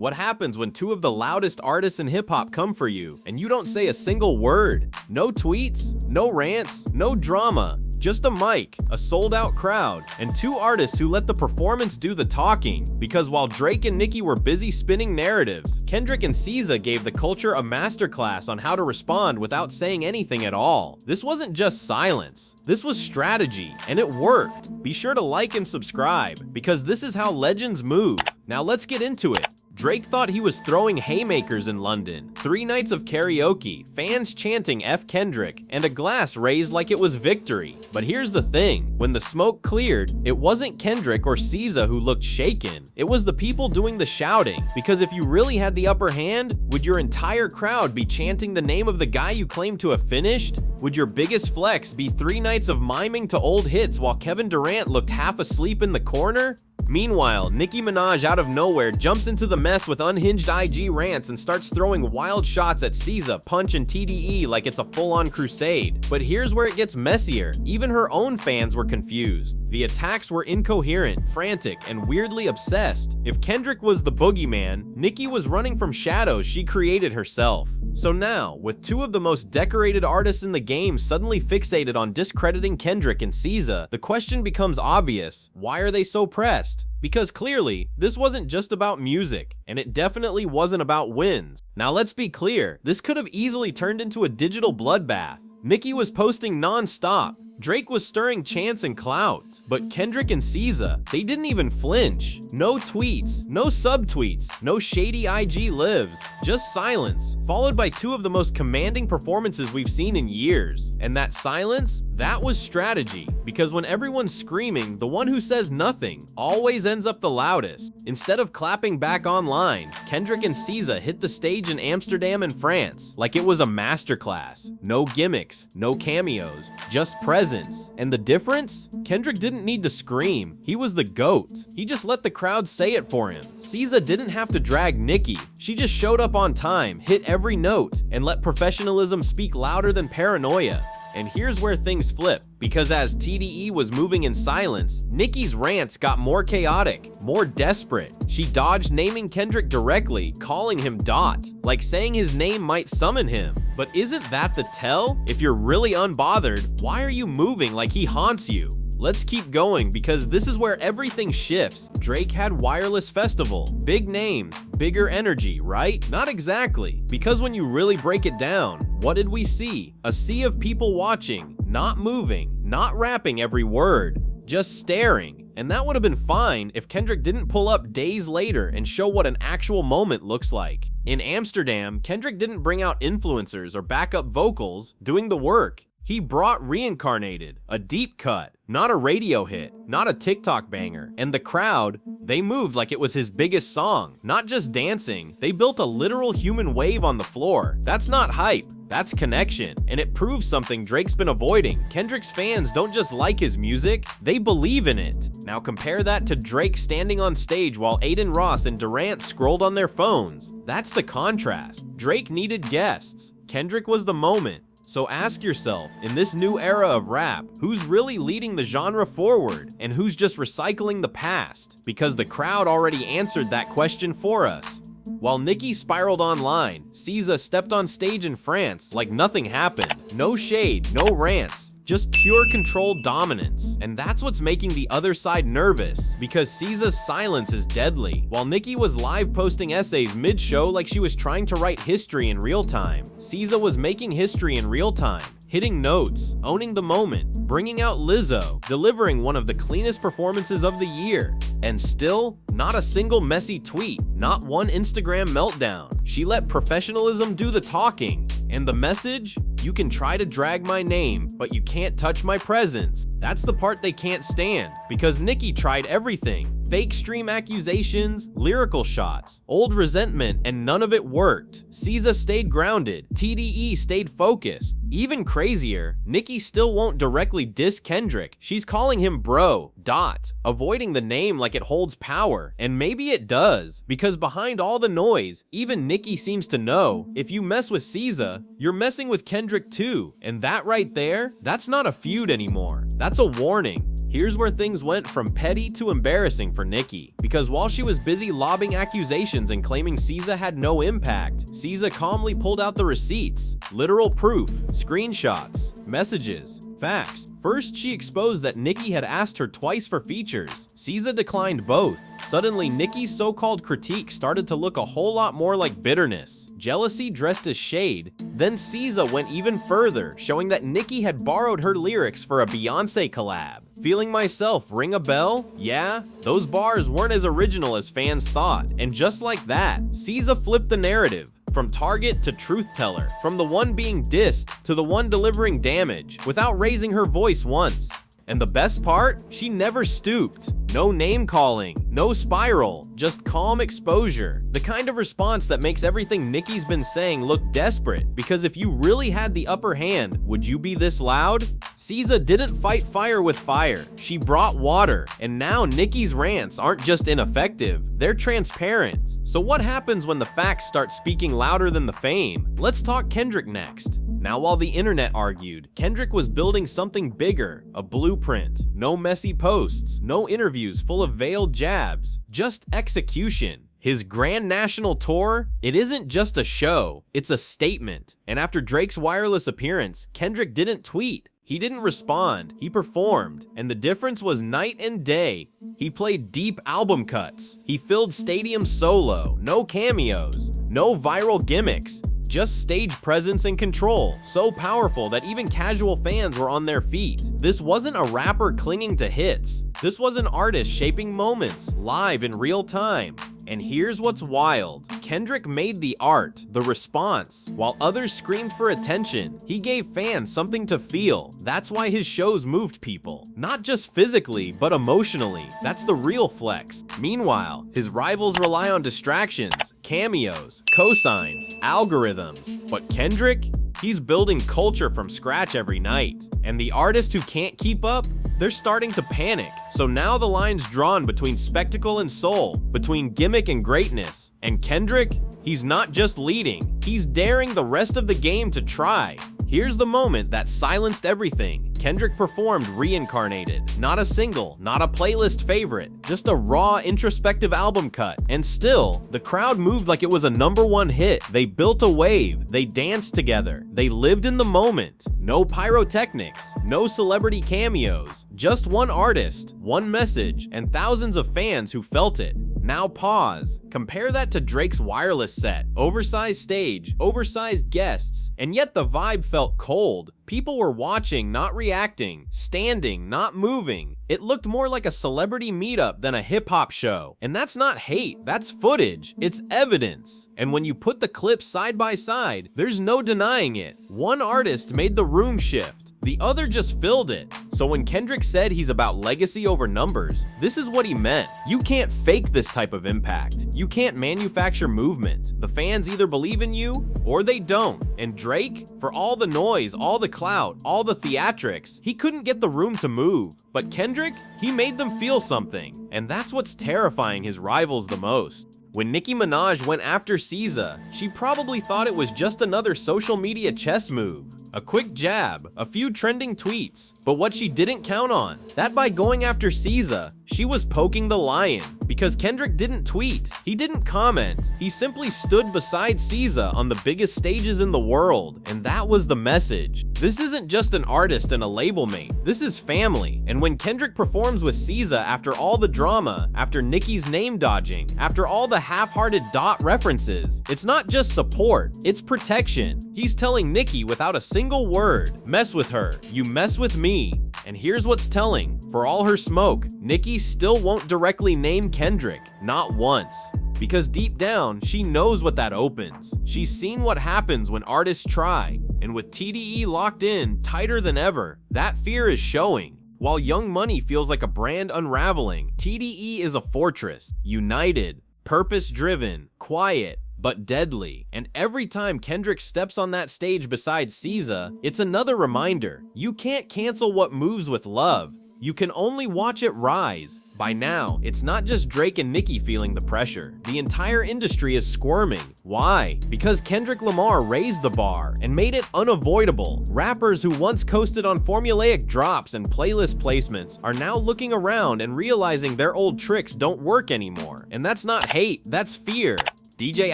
What happens when two of the loudest artists in hip-hop come for you, and you don't say a single word? No tweets, no rants, no drama. Just a mic, a sold-out crowd, and two artists who let the performance do the talking. Because while Drake and Nicki were busy spinning narratives, Kendrick and SZA gave the culture a masterclass on how to respond without saying anything at all. This wasn't just silence. This was strategy, and it worked. Be sure to like and subscribe, because this is how legends move. Now let's get into it. Drake thought he was throwing haymakers in London. 3 nights of karaoke, fans chanting F Kendrick, and a glass raised like it was victory. But here's the thing, when the smoke cleared, it wasn't Kendrick or SZA who looked shaken. It was the people doing the shouting, because if you really had the upper hand, would your entire crowd be chanting the name of the guy you claimed to have finished? Would your biggest flex be 3 nights of miming to old hits while Kevin Durant looked half asleep in the corner? Meanwhile, Nicki Minaj out of nowhere jumps into the mess with unhinged IG rants and starts throwing wild shots at SZA, Punch, and TDE like it's a full-on crusade. But here's where it gets messier. Even her own fans were confused. The attacks were incoherent, frantic, and weirdly obsessed. If Kendrick was the boogeyman, Nicki was running from shadows she created herself. So now, with 2 of the most decorated artists in the game suddenly fixated on discrediting Kendrick and SZA, the question becomes obvious. Why are they so pressed? Because clearly, this wasn't just about music, and it definitely wasn't about wins. Now let's be clear, this could have easily turned into a digital bloodbath. Nicki was posting non-stop. Drake was stirring chants and clout, but Kendrick and SZA, they didn't even flinch. No tweets, no subtweets, no shady IG lives, just silence, followed by 2 of the most commanding performances we've seen in years. And that silence, that was strategy, because when everyone's screaming, the one who says nothing always ends up the loudest. Instead of clapping back online, Kendrick and SZA hit the stage in Amsterdam and France like it was a masterclass. No gimmicks, no cameos, just presence. And the difference? Kendrick didn't need to scream. He was the GOAT. He just let the crowd say it for him. SZA didn't have to drag Nicki. She just showed up on time, hit every note, and let professionalism speak louder than paranoia. And here's where things flip, because as TDE was moving in silence, Nicki's rants got more chaotic, more desperate. She dodged naming Kendrick directly, calling him Dot, like saying his name might summon him. But isn't that the tell? If you're really unbothered, why are you moving like he haunts you? Let's keep going, because this is where everything shifts. Drake had Wireless Festival. Big names, bigger energy, right? Not exactly, because when you really break it down, what did we see? A sea of people watching, not moving, not rapping every word, just staring. And that would have been fine if Kendrick didn't pull up days later and show what an actual moment looks like. In Amsterdam, Kendrick didn't bring out influencers or backup vocals doing the work. He brought Reincarnated, a deep cut, not a radio hit, not a TikTok banger. And the crowd, they moved like it was his biggest song. Not just dancing, they built a literal human wave on the floor. That's not hype, that's connection. And it proves something Drake's been avoiding. Kendrick's fans don't just like his music, they believe in it. Now compare that to Drake standing on stage while Aiden Ross and Durant scrolled on their phones. That's the contrast. Drake needed guests. Kendrick was the moment. So ask yourself, in this new era of rap, who's really leading the genre forward and who's just recycling the past? Because the crowd already answered that question for us. While Nicki spiraled online, SZA stepped on stage in France like nothing happened. No shade, no rants. Just pure controlled dominance. And that's what's making the other side nervous, because SZA's silence is deadly. While Nicki was live posting essays mid-show like she was trying to write history in real time, SZA was making history in real time. Hitting notes, owning the moment, bringing out Lizzo, delivering one of the cleanest performances of the year. And still, not a single messy tweet, not one Instagram meltdown. She let professionalism do the talking. And the message? You can try to drag my name, but you can't touch my presence. That's the part they can't stand, because Nicki tried everything. Fake stream accusations, lyrical shots, old resentment, and none of it worked. SZA stayed grounded, TDE stayed focused. Even crazier, Nicki still won't directly diss Kendrick. She's calling him bro, Dot, avoiding the name like it holds power. And maybe it does, because behind all the noise, even Nicki seems to know, if you mess with SZA, you're messing with Kendrick too. And that right there, that's not a feud anymore. That's a warning. Here's where things went from petty to embarrassing for Nicki. Because while she was busy lobbing accusations and claiming SZA had no impact, SZA calmly pulled out the receipts, literal proof, screenshots, messages, facts. First, she exposed that Nicki had asked her twice for features. SZA declined both. Suddenly, Nicki's so-called critique started to look a whole lot more like bitterness, jealousy dressed as shade. Then SZA went even further, showing that Nicki had borrowed her lyrics for a Beyonce collab. Feeling myself, ring a bell? Yeah, those bars weren't as original as fans thought. And just like that, SZA flipped the narrative. From target to truth teller, from the one being dissed to the one delivering damage, without raising her voice once. And the best part? She never stooped. No name calling, no spiral, just calm exposure. The kind of response that makes everything Nicki's been saying look desperate, because if you really had the upper hand, would you be this loud? SZA didn't fight fire with fire, she brought water, and now Nicki's rants aren't just ineffective, they're transparent. So what happens when the facts start speaking louder than the fame? Let's talk Kendrick next. Now, while the internet argued, Kendrick was building something bigger, a blueprint. No messy posts, no interviews full of veiled jabs, just execution. His grand national tour, it isn't just a show, it's a statement. And after Drake's wireless appearance, Kendrick didn't tweet. He didn't respond, he performed, and the difference was night and day. He played deep album cuts, he filled stadiums solo, no cameos, no viral gimmicks. Just stage presence and control, so powerful that even casual fans were on their feet. This wasn't a rapper clinging to hits. This was an artist shaping moments, live in real time. And here's what's wild. Kendrick made the art, the response. While others screamed for attention, he gave fans something to feel. That's why his shows moved people. Not just physically, but emotionally. That's the real flex. Meanwhile, his rivals rely on distractions, cameos, cosigns, algorithms. But Kendrick? He's building culture from scratch every night. And the artists who can't keep up, they're starting to panic. So now the line's drawn between spectacle and soul, between gimmick and greatness. And Kendrick, he's not just leading, he's daring the rest of the game to try. Here's the moment that silenced everything. Kendrick performed Reincarnated. Not a single, not a playlist favorite, just a raw, introspective album cut. And still, the crowd moved like it was a #1 hit. They built a wave, they danced together, they lived in the moment. No pyrotechnics, no celebrity cameos, just one artist, one message, and thousands of fans who felt it. Now pause. Compare that to Drake's wireless set. Oversized stage, oversized guests, and yet the vibe felt cold. People were watching, not reacting, standing, not moving. It looked more like a celebrity meetup than a hip-hop show. And that's not hate, that's footage. It's evidence. And when you put the clips side by side, there's no denying it. One artist made the room shift. The other just filled it. So when Kendrick said he's about legacy over numbers, this is what he meant. You can't fake this type of impact. You can't manufacture movement. The fans either believe in you or they don't. And Drake, for all the noise, all the clout, all the theatrics, he couldn't get the room to move. But Kendrick, he made them feel something. And that's what's terrifying his rivals the most. When Nicki Minaj went after SZA, she probably thought it was just another social media chess move. A quick jab, a few trending tweets. But what she didn't count on, that by going after SZA, she was poking the lion. Because Kendrick didn't tweet, he didn't comment, he simply stood beside SZA on the biggest stages in the world. And that was the message. This isn't just an artist and a label mate, this is family. And when Kendrick performs with SZA after all the drama, after Nicki's name dodging, after all the half-hearted dot references, it's not just support, it's protection. He's telling Nicki without a single word, mess with her, you mess with me. And here's what's telling, for all her smoke, Nicki still won't directly name Kendrick, not once. Because deep down, she knows what that opens. She's seen what happens when artists try, and with TDE locked in, tighter than ever, that fear is showing. While Young Money feels like a brand unraveling, TDE is a fortress, united, purpose-driven, quiet, but deadly. And every time Kendrick steps on that stage beside SZA, it's another reminder. You can't cancel what moves with love. You can only watch it rise. By now, it's not just Drake and Nicki feeling the pressure. The entire industry is squirming. Why? Because Kendrick Lamar raised the bar and made it unavoidable. Rappers who once coasted on formulaic drops and playlist placements are now looking around and realizing their old tricks don't work anymore. And that's not hate, that's fear. DJ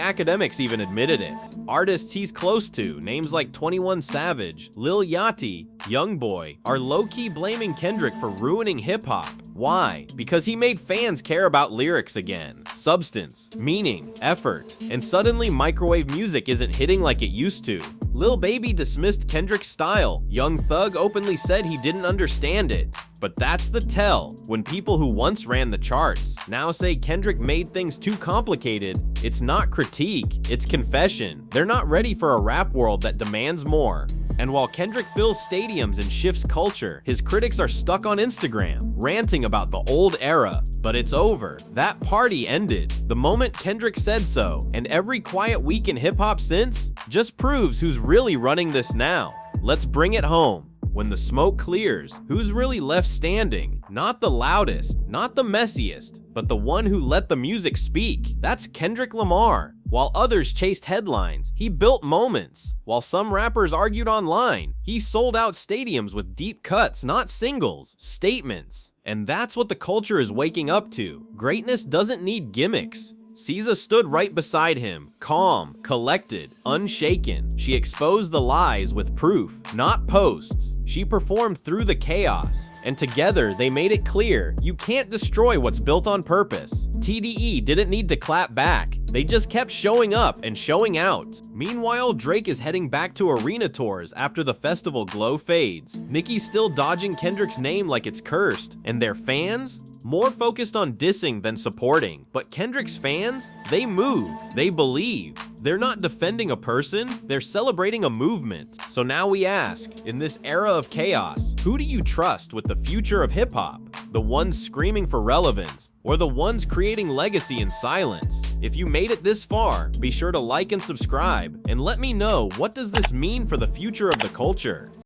Academics even admitted it. Artists he's close to, names like 21 Savage, Lil Yachty, Youngboy, are low-key blaming Kendrick for ruining hip-hop. Why? Because he made fans care about lyrics again, substance, meaning, effort, and suddenly microwave music isn't hitting like it used to. Lil Baby dismissed Kendrick's style. Young Thug openly said he didn't understand it. But that's the tell. When people who once ran the charts now say Kendrick made things too complicated, it's not critique, it's confession. They're not ready for a rap world that demands more. And while Kendrick fills stadiums and shifts culture, his critics are stuck on Instagram, ranting about the old era. But it's over. That party ended the moment Kendrick said so, and every quiet week in hip-hop since just proves who's really running this now. Let's bring it home. When the smoke clears, who's really left standing? Not the loudest, not the messiest, but the one who let the music speak. That's Kendrick Lamar. While others chased headlines, he built moments. While some rappers argued online, he sold out stadiums with deep cuts, not singles, statements. And that's what the culture is waking up to. Greatness doesn't need gimmicks. SZA stood right beside him, calm, collected, unshaken. She exposed the lies with proof, not posts. She performed through the chaos, and together they made it clear you can't destroy what's built on purpose. TDE didn't need to clap back. They just kept showing up and showing out. Meanwhile, Drake is heading back to arena tours after the festival glow fades. Nicki's still dodging Kendrick's name like it's cursed, and their fans? More focused on dissing than supporting. But Kendrick's fans? They move. They believe. They're not defending a person, they're celebrating a movement. So now we ask, in this era of chaos, who do you trust with the future of hip-hop? The ones screaming for relevance, or the ones creating legacy in silence? If you made it this far, be sure to like and subscribe, and let me know, what does this mean for the future of the culture?